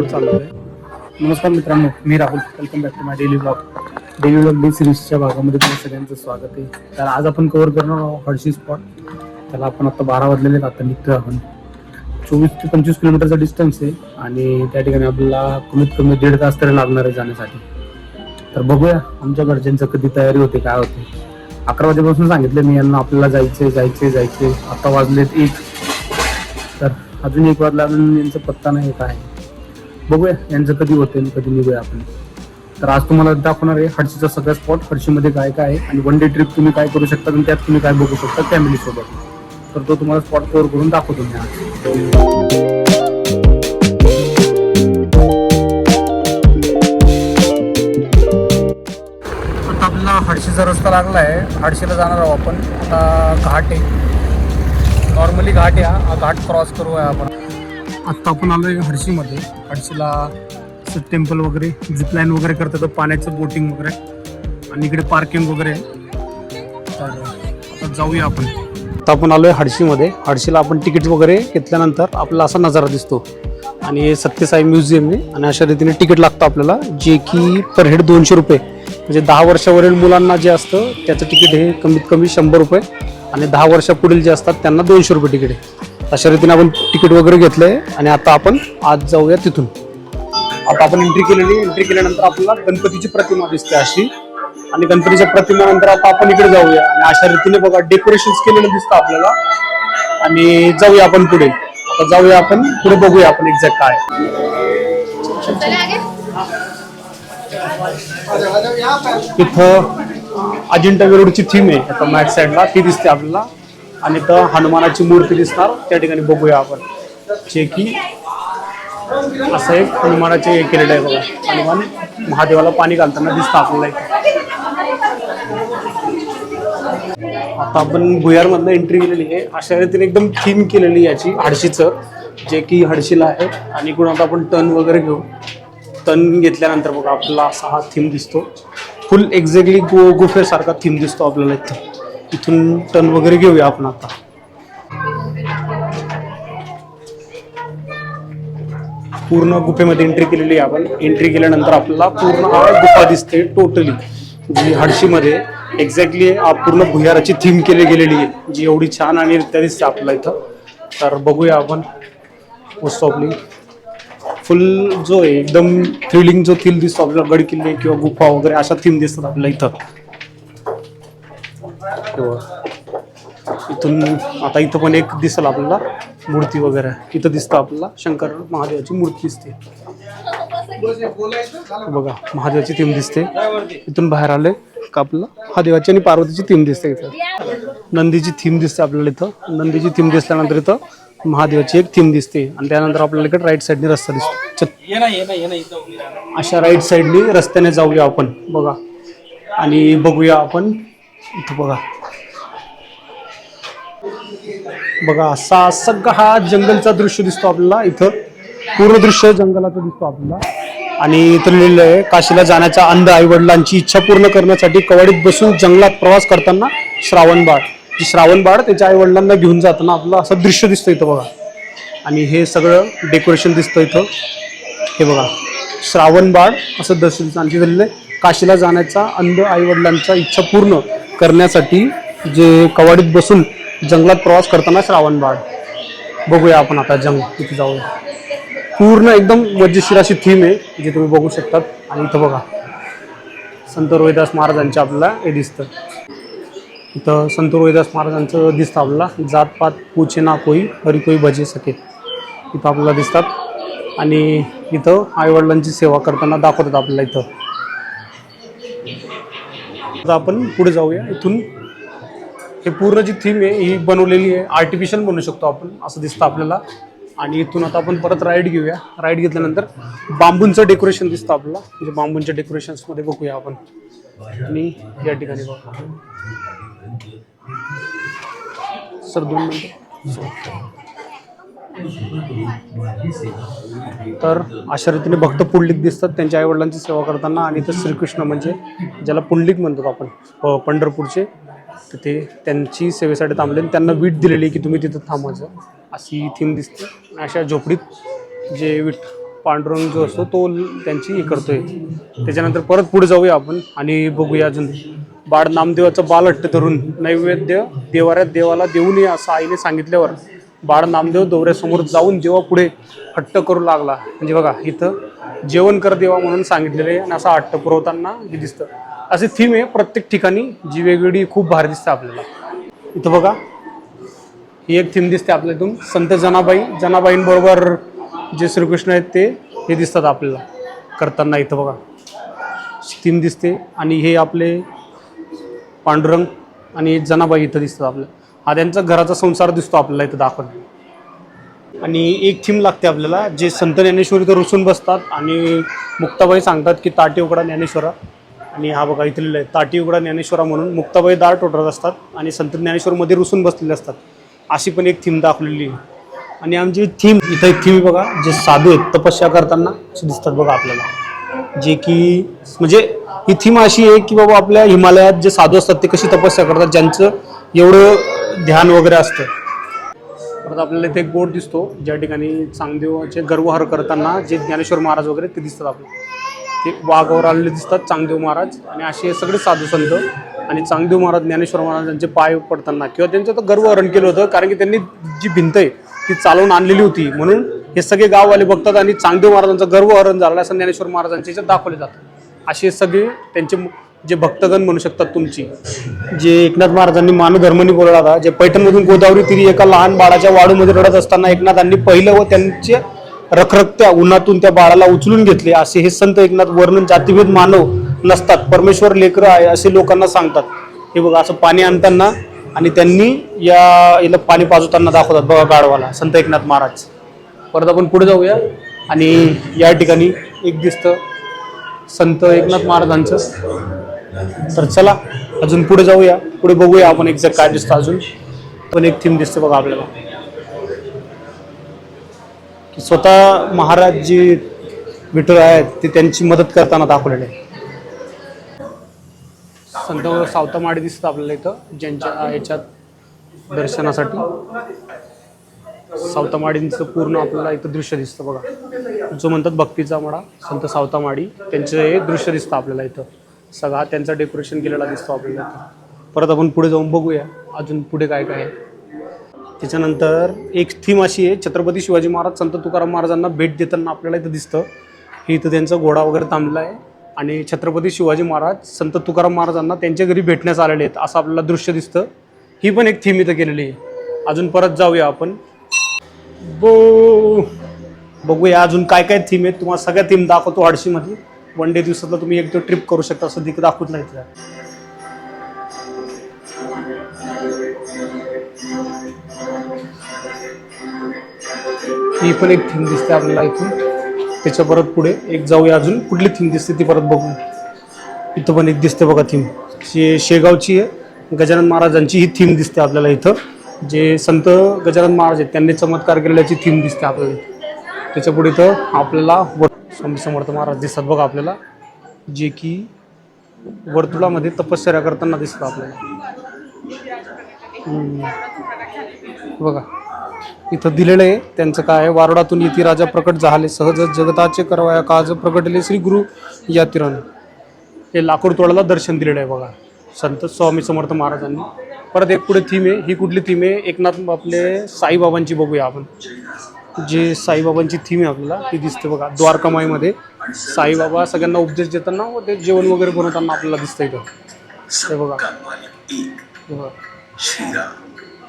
चालू आहे. नमस्कार मित्रांनो, मी Rahul. Welcome back to my daily blog. Daily blog day सिरीजच्या भागामध्ये तुम्हाला सगळ्यांचं स्वागत आहे. तर आज आपण कव्हर करणार आहोत हर्षी स्पॉट. त्याला आपण आता 12 वाजलेले आता निघतो आपण. 24 ते 25 किलोमीटरचा डिस्टन्स आहे आणि त्या ठिकाणी आपल्याला कमीत कमी 1.5 तास तरी लागणार आहे जाण्यासाठी. तर बघूया आमच्या घरच्यांचं कधी तयारी होते, काय होते. 11 वाजेपासून सांगितलं मी यांना आपल्याला जायचे. आता वाजलेत 1. तर अजून 1 वाजला, अजून यांचा पत्ता नाही काय. बघूया यांचं कधी होते आणि कधी निघूया आपण. तर आज तुम्हाला दाखवणार आहे हर्षीचा सगळा स्पॉट, हर्षीमध्ये काय काय आहे आणि वन डे ट्रिप तुम्ही काय करू शकता आणि त्यात तुम्ही काय बघू शकता फॅमिलीसोबत. तर तो तुम्हाला स्पॉट कव्हर करून दाखवतो मी आज. आता आपल्याला हर्षीचा रस्ता लागला आहे. हर्षीला जाणार आहोत आपण. आता घाट आहे, नॉर्मली घाट आहे. हा घाट क्रॉस करूया आपण. आत्ता आपण आलो आहे हर्षीमध्ये. हर्षीला असं टेम्पल वगैरे, झिपलाईन वगैरे करतात, पाण्याचं बोटिंग वगैरे आणि इकडे पार्किंग वगैरे. तर आता जाऊया आपण. आता आपण आलो आहे हर्षीमध्ये. हर्षीला आपण तिकीट वगैरे घेतल्यानंतर आपल्याला असा नजारा दिसतो आणि सत्यसाई म्युझियम आहे आणि अशा रीतीने तिकीट लागतं आपल्याला, जे की पर हेड 200 रुपये. म्हणजे 10 वर्षावरील मुलांना जे असतं त्याचं तिकीट हे कमीत कमी 100 रुपये आणि 10 वर्षापुढील जे असतात त्यांना 200 रुपये तिकीट आहे. अशा रीतीने आपण तिकीट वगैरे घेतलंय आणि आता आपण आज जाऊया तिथून. आता आपण एंट्री केल्यानंतर आपल्याला गणपतीची प्रतिमा दिसते अशी, आणि गणपतीच्या प्रतिमेनंतर आता आपण इकडे जाऊया आणि अशा रीतीने बघा डेकोरेशन केलेलं दिसतं आपल्याला. आणि जाऊया आपण पुढे. आता जाऊया आपण पुढे, बघूया आपण एक्झॅक्ट काय. इथं अजिंठा वेरूळची थीम आहे आता मॅट साईडला, ती दिसते आपल्याला. आणि इथं हनुमानाची मूर्ती दिसणार त्या ठिकाणी, बघूया आपण. जे की असं एक हनुमानाचे हे केलेलं आहे बघा. हनुमान महादेवाला पाणी घालताना दिसतं आपल्याला इथं. आता आपण भुयारमधनं एंट्री केलेली आहे. अशा रीतीने एकदम थीम केलेली याची हर्षीचं, जे की हर्षीला आहे. आणि इकडून आता आपण टर्न वगैरे घेऊ. टर्न घेतल्यानंतर बघा आपल्याला असा हा थीम दिसतो. फुल एक्झॅक्टली गुफेसारखा थीम दिसतो आपल्याला इथं. इथून टर्न वगैरे घेऊया आपण आता. पूर्ण गुफेमध्ये एंट्री केलेली आहे आपण. एंट्री केल्यानंतर आपल्याला पूर्ण गुफा दिसते टोटली, जी हर्षीमध्ये एक्झॅक्टली पूर्ण भुयाराची थीम केली गेलेली आहे, जी एवढी छान आणि रित्या दिसते आपल्याला इथं. तर बघूया आपण मोस्ट ऑफली फुल जो आहे एकदम थ्रिलिंग जो थीम दिसतो आपल्याला, गड किल्ले किंवा गुफा वगैरे अशा थीम दिसतात आपल्याला इथं. इथून आता इथं पण एक दिसेल आपल्याला मूर्ती वगैरे. इथं दिसतं आपल्याला शंकर महादेवाची मूर्ती दिसते बघा, महादेवाची थीम दिसते. इथून बाहेर आले का आपल्याला महादेवाची आणि पार्वतीची थीम दिसते. इथं नंदीची थीम दिसते आपल्याला. इथं नंदीची थीम दिसल्यानंतर इथं महादेवाची एक थीम दिसते आणि त्यानंतर आपल्याला इकडे राईट साईडने रस्ता दिसतो. अशा राईट साईडने रस्त्याने जाऊया आपण बघा. आणि बघूया आपण इथं बघा असा सगळा हा जंगलचा दृश्य दिसतो आपल्याला. इथं पूर्ण दृश्य जंगलाचं दिसतो आपल्याला. आणि इथं लिहिलेलं आहे, काशीला जाण्याच्या अंध आईवडिलांची इच्छा पूर्ण करण्यासाठी कवाडीत बसून जंगलात प्रवास करताना श्रावणबाळ, श्रावणबाळ त्याच्या आईवडिलांना घेऊन जाताना आपलं असं दृश्य दिसतं इथं बघा. आणि हे सगळं डेकोरेशन दिसतं इथं. हे बघा श्रावणबाळ असं दर्शन. आणखी झालेलं आहे, काशीला जाण्याचा अंध आईवडिलांचा इच्छा पूर्ण करण्यासाठी जे कवाडीत बसून जंगलात प्रवास करताना श्रावणबाळ. बघूया आपण आता तिथे जाऊया. पूर्ण एकदम मजेशीर अशी थीम आहे, जे तुम्ही बघू शकतात. आणि इथं बघा संत रोहिदास महाराजांचे आपल्याला हे दिसतं. इथं संत रोहिदास महाराजांचं दिसतं आपल्याला. जातपात पूछे ना कोई, हरी कोई भजे सके, इथं आपल्याला दिसतात. आणि इथं आईवडिलांची सेवा करताना दाखवतात आपल्याला इथं. आता आपण पुढे जाऊया. इथून हे पूर्ण जी थीम आहे ही बनवलेली आहे, आर्टिफिशियल म्हणू शकतो आपण, असं दिसतं आपल्याला. आणि इथून आता आपण परत राईड घेऊया. राईड घेतल्यानंतर बांबूंचं डेकोरेशन दिसतं आपल्याला, म्हणजे बांबूंच्या डेकोरेशन्समध्ये बघूया आपण. आणि या ठिकाणी बघा सर 2 मिनिटं. तर अशा रीतीने भक्त पुंडलिक दिसतात त्यांच्या आईवडिलांची सेवा करताना. आणि तर श्रीकृष्ण म्हणजे ज्याला पुंडलिक म्हणतो आपण पंढरपूरचे, तर ते त्यांची सेवेसाठी थांबले आणि त्यांना वीट दिलेली की तुम्ही तिथं थांबायचं, अशी थीम दिसते. अशा झोपडीत जे पांडुरंग जो असतो तो त्यांची हे करतोय. त्याच्यानंतर परत पुढे जाऊया आपण आणि बघूया अजून. बाळ नामदेवाचं बालहट्ट धरून नैवेद्य देवाऱ्यात देवाला देऊ नये असं आईने सांगितल्यावर बाळ नामदेव दौऱ्यासमोर जाऊन जेव्हा पुढे हट्ट करू लागला, म्हणजे बघा इथं जेवण कर देवा म्हणून सांगितलेलं आहे आणि असा हट्ट पुरवताना हे दिसतं. असे थीम आहे प्रत्येक ठिकाणी जी वेगवेगळी खूप भारी दिसते आपल्याला. इथं बघा ही एक थीम दिसते आपल्या इथून. संत जनाबाईंबरोबर जे श्रीकृष्ण आहेत ते हे दिसतात आपल्याला करताना. इथं बघा थीम दिसते आणि हे आपले पांडुरंग आणि जनाबाई इथं दिसतात आपल्याला. हा त्यांचा घराचा संसार दिसतो आपल्याला इथं दाखवला. आणि एक थीम लागते आपल्याला जे संत ज्ञानेश्वर इथं रुसून बसतात आणि मुक्ताबाई सांगतात की ताटी उघडा ज्ञानेश्वरा. आणि हा बघा इथं लिहिलं आहे ताटी उघडा ज्ञानेश्वरा म्हणून. मुक्ताबाई दार टोटरत असतात आणि संत ज्ञानेश्वरमध्ये रुसून बसलेले असतात. अशी पण एक थीम दाखवलेली आहे. आणि आमची थीम इथं एक थीम बघा जे साधू आहेत तपस्या करताना दिसतात बघा आपल्याला. जे की म्हणजे ही थीम अशी आहे की बाबा आपल्या हिमालयात जे साधू असतात ते कशी तपस्या करतात, ज्यांचं एवढं ध्यान वगैरे असतं. परत आपल्याला इथे एक बोर्ड दिसतो ज्या ठिकाणी चांगदेवाचे गर्वहार करताना जे ज्ञानेश्वर महाराज वगैरे ते दिसतात आपल्याला. ते वाघावर आलेले दिसतात चांगदेव महाराज आणि असे सगळे साधू संत. आणि चांगदेव महाराज ज्ञानेश्वर महाराजांचे पाय पडताना किंवा त्यांचं तर गर्वहरण केलं होतं कारण की त्यांनी जी भिंत आहे ती चालवून आणलेली होती. म्हणून हे सगळे गाववाले बघतात आणि चांगदेव महाराजांचं गर्वहरण झालं असं ज्ञानेश्वर महाराजांच्या याच्यात दाखवले जातं. असे सगळे त्यांचे जे भक्तगण म्हणू शकतात तुमची. जे एकनाथ महाराजांनी मानधर्मनी बोलला होता, जे पैठणमधून गोदावरी तीरी एका लहान बाळाच्या वाडूमध्ये रडत असताना एकनाथांनी पहिलं व त्यांचे रखरखत्या उन्हातून त्या बाळाला उचलून घेतले असे हे संत एकनाथ वर्णन जातीभेद मानव नसतात, परमेश्वर लेकरं आहे असे लोकांना सांगतात. हे बघा असं पाणी आणताना आणि त्यांनी याला पाणी पाजवताना दाखवतात बघा गाढवाला संत एकनाथ महाराज. परत आपण पुढे जाऊया आणि या ठिकाणी एक दिसतं संत एकनाथ महाराजांचं. तर चला अजून पुढे जाऊया, पुढे बघूया आपण एक्झॅक्ट काय दिसतं. अजून पण एक थीम दिसते बघा आपल्याला की स्वतः महाराज जे विठ्ठल आहेत ते त्यांची मदत करताना दाखवलेले आहे. संत सावतामाडी दिसतं आपल्याला इथं ज्यांच्या याच्यात दर्शनासाठी. सावतामाडींचं पूर्ण आपल्याला इथं दृश्य दिसतं बघा, जो म्हणतात भक्तीचा मळा संत सावतामाडी, त्यांचं हे दृश्य दिसतं आपल्याला इथं. सगळा त्यांचा डेकोरेशन केलेला दिसतो आपल्याला. परत आपण पुढे जाऊन बघूया अजून पुढे काय काय आहे. त्याच्यानंतर एक थीम अशी आहे छत्रपती शिवाजी महाराज संत तुकाराम महाराजांना भेट देताना आपल्याला इथं दिसतं. हे इथं त्यांचा घोडा वगैरे थांबला आहे आणि छत्रपती शिवाजी महाराज संत तुकाराम महाराजांना त्यांच्या घरी भेटण्यास आलेले आहेत असं आपल्याला दृश्य दिसतं. ही पण एक थीम इथं केलेली आहे. अजून परत जाऊया आपण बघूया अजून काय काय थीम आहेत. तुम्हाला सगळ्या थीम दाखवतो हडशीमध्ये. वन डे दिवसातला तुम्ही एक ट्रिप करू शकता असं दाखवत नाही इथं. ही पण एक थीम दिसते आपल्याला इथून. त्याच्या परत पुढे एक जाऊया अजून कुठली थीम दिसते ती परत बघू. इथं पण एक दिसते बघा थीम शेगावची आहे. गजानन महाराजांची ही थीम दिसते आपल्याला इथं. जे संत गजानन महाराज आहेत त्यांनी चमत्कार केलेल्याची थीम दिसते आपल्याला इथं. त्याच्या पुढे इथं आपल्याला स्वामी समर्थ महाराज दिसतात बघा आपल्याला, जे की वर्तुळामध्ये तपश्चर्या करताना दिसतं आपल्याला. बघा इथं दिलेलं आहे त्यांचं काय आहे. वारुडातून येती राजा प्रकट झाले सहज जगताचे करवाया काज प्रकटले श्री गुरु यातिरण. हे लाकूड तोडाला दर्शन दिलेलं आहे बघा संत स्वामी समर्थ महाराजांनी. परत एक पुढे थीम आहे. ही कुठली थीम आहे? एकनाथ आपले साईबाबांची बघूया आपण. जे साईबाबांची थीम आहे आपल्याला ती दिसते बघा. द्वारकामाईमध्ये साईबाबा सगळ्यांना उपदेश देताना व ते जेवण वगैरे बनवताना आपल्याला दिसतं इथं. हे बघा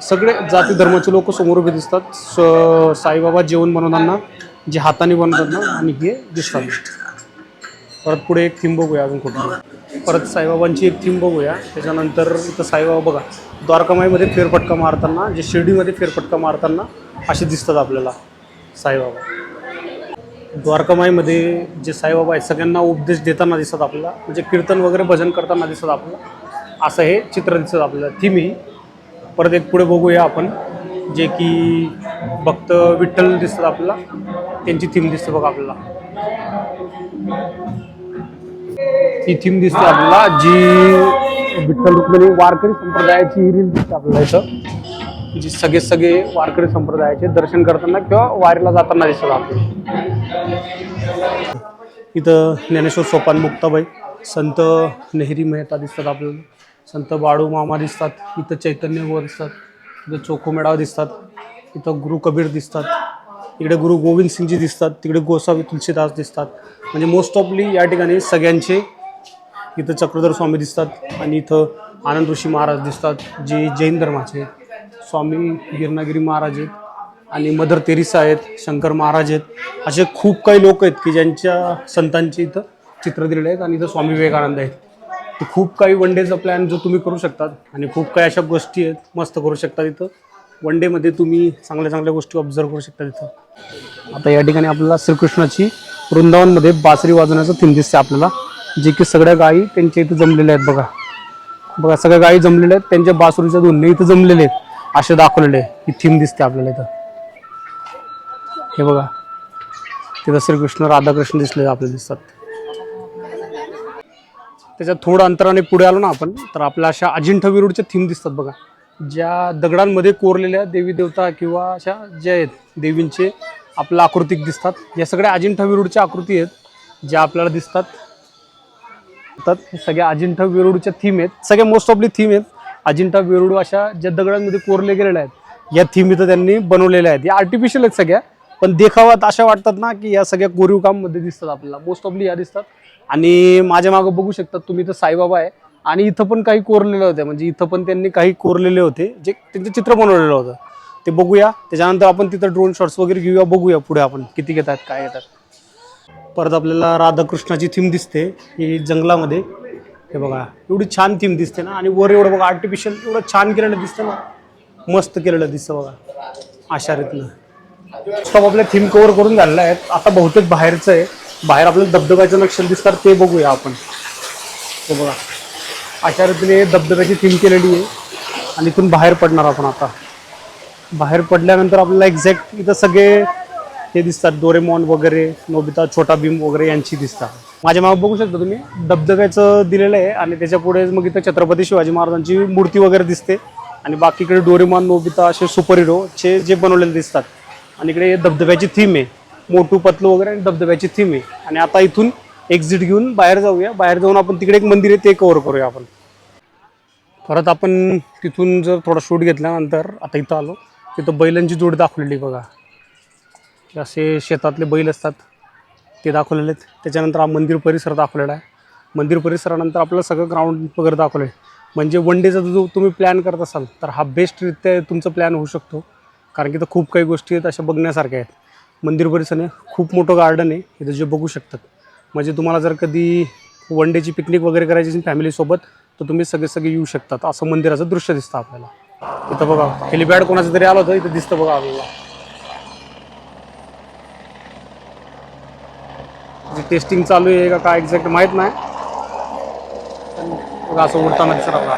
सगळे जाती धर्माचे लोक समोर उभे दिसतात. साईबाबा जेवण बनवताना जे हाताने बनवतात ना आणि हे दिसतात. परत पुढे एक थीम बघूया अजून कुठे. परत साईबाबांची एक थीम बघूया. त्याच्यानंतर इथं साईबाबा बघा द्वारकामाईमध्ये फेरफटका मारताना, जे शिर्डीमध्ये फेरफटका मारताना असे दिसतात आपल्याला साईबाबा. द्वारकामाईमध्ये जे साईबाबा आहेत सगळ्यांना उपदेश देताना दिसतात आपल्याला, म्हणजे कीर्तन वगैरे भजन करताना दिसतात आपल्याला. असं हे चित्र दिसतं आपल्याला थीम ही. परत एक पुढे बघूया आपण जे की भक्त विठ्ठल दिसतात आपल्याला, त्यांची थीम दिसते बघा आपल्याला. ही थीम दिसते आपल्याला जी विठ्ठल रुक्मिणी वारकरी संप्रदायाची ही रील दिसते आपल्याला इथं. जे सगळे सगळे वारकरी संप्रदायाचे दर्शन करताना किंवा वारीला जाताना दिसतात आपल्याला. इथं ज्ञानेश्वर सोपान मुक्ताबाई, संत नेहरी मेहता दिसतात आपल्याला, संत बाळू मामा दिसतात, इथं चैतन्य गो दिसतात, इथं चोखो मेळावा दिसतात, इथं गुरु कबीर दिसतात, इकडे गुरु गोविंद सिंगजी दिसतात, तिकडे गोसावी तुलसीदास दिसतात. म्हणजे मोस्ट ऑफली या ठिकाणी सगळ्यांचे इथं चक्रधर स्वामी दिसतात आणि इथं आनंद ऋषी महाराज दिसतात जे जैन धर्माचे आहेत, स्वामी गिरनागिरी महाराज आहेत आणि मदर तेरेसा आहेत, शंकर महाराज आहेत. असे खूप काही लोक आहेत की ज्यांच्या संतांची इथं चित्र दिलेले आहेत. आणि इथं स्वामी विवेकानंद आहेत. तर खूप काही वन डेचा प्लॅन जो तुम्ही करू शकतात आणि खूप काही अशा गोष्टी आहेत मस्त करू शकतात. इथं वन डेमध्ये तुम्ही चांगल्या चांगल्या गोष्टी ऑब्झर्व करू शकता. इथं आता या ठिकाणी आपल्याला श्रीकृष्णाची वृंदावनमध्ये बासरी वाजवण्याचं थीम दिसते आपल्याला, जे की सगळ्या गायी त्यांच्या इथं जमलेल्या आहेत. बघा बघा सगळ्या गायी जमलेल्या आहेत, त्यांच्या बासुरीच्या धुनने इथं जमलेले आहेत असे दाखवलेले आहे. ही थीम दिसते आपल्याला इथं. हे बघा तिथं श्रीकृष्ण राधाकृष्ण दिसले आपल्याला दिसतात. त्याच्यात थोडं अंतराने पुढे आलो ना आपण तर आपल्या अशा अजिंठा वेरूळच्या थीम दिसतात. बघा ज्या दगडांमध्ये कोरलेल्या देवी देवता किंवा अशा ज्या आहेत देवींचे आपल्या आकृतिक दिसतात. या सगळ्या अजिंठा वेरूळच्या आकृती आहेत ज्या आपल्याला दिसतात. तर सगळ्या अजिंठा वेरूळच्या थीम आहेत, सगळ्या मोस्ट ऑफली थीम आहेत अजिंठा वेरूळ अशा ज्या दगडांमध्ये कोरले गेलेल्या आहेत. या थीम इथं त्यांनी बनवलेल्या आहेत. या आर्टिफिशियल आहेत सगळ्या, पण देखावात अशा वाटतात ना की या सगळ्या कोरीव काममध्ये दिसतात आपल्याला. मोस्ट ऑफली या दिसतात. आणि माझ्या मागं बघू शकतात तुम्ही इथं साईबाबा आहे आणि इथं पण काही कोरलेले होते, म्हणजे इथं पण त्यांनी काही कोरलेले होते जे त्यांचं चित्र बनवलेलं होतं. ते बघूया. त्याच्यानंतर आपण तिथं ड्रोन शॉट्स वगैरे घेऊया, बघूया पुढे आपण किती घेतात काय घेतात. परत आपल्याला राधाकृष्णाची थीम दिसते ही जंगलामध्ये. हे बघा एवढी छान थीम दिसते ना, आणि वर एवढं बघा आर्टिफिशियल एवढं छान केलेलं दिसतं ना, मस्त केलेलं दिसतं बघा अशा रीतीनं. स्टॉप आपल्या थीम कव्हर करून झालेल्या आहेत. आता बहुतेक बाहेरचं आहे, बाहेर आपल्याला धबधब्याचं नक्षल दिसतात ते बघूया आपण. हे बघा अशा रीतीने धबधब्याची थीम केलेली आहे आणि इथून बाहेर पडणार आपण. आता बाहेर पडल्यानंतर आपल्याला एक्झॅक्ट इथं सगळे हे दिसतात, डोरेमॉन वगैरे, नोबिता, छोटा भीम वगैरे यांची दिसतात. माझ्या मागे बघू शकता तुम्ही धबधब्याचं दिलेलं आहे आणि त्याच्या पुढे मग इथं छत्रपती शिवाजी महाराजांची मूर्ती वगैरे दिसते आणि बाकीकडे डोरेमॉन, नोबिता असे सुपर हिरोचे जे बनवलेले दिसतात. आणि इकडे धबधब्याची थीम आहे, मोटू पतलू वगैरे आणि धबधब्याची थीम आहे. आणि आता इथून एक्झिट घेऊन बाहेर जाऊया. बाहेर जाऊन आपण तिकडे एक मंदिर आहे ते कव्हर करूया आपण. परत आपण तिथून जर थोडा शूट घेतल्यानंतर आता इथं आलो, तिथं बैलांची जोड दाखवलेली बघा. असे शेतातले बैल असतात ते दाखवलेले आहेत. त्याच्यानंतर हा मंदिर परिसर दाखवलेला आहे. मंदिर परिसरानंतर आपल्याला सगळं ग्राउंड वगैरे दाखवलं आहे. म्हणजे वन डेचा जो तुम्ही प्लॅन करत असाल तर हा बेस्टरित्या तुमचं प्लॅन होऊ शकतो, कारण की इथं खूप काही गोष्टी आहेत अशा बघण्यासारख्या आहेत. मंदिर परिसराने खूप मोठं गार्डन आहे इथं जे बघू शकतात. म्हणजे तुम्हाला जर कधी वन डेची पिकनिक वगैरे करायची असेल फॅमिलीसोबत तर तुम्ही सगळे येऊ शकतात. असं मंदिराचं दृश्य दिसतं आपल्याला. इथं बघा हेलिपॅड कोणाचं तरी आलं होतं इथं दिसतं बघा आपल्याला. टेस्टिंग चालू आहे का काय एक्झॅक्ट माहीत नाही, बघा असं उडताना दिसत आपला.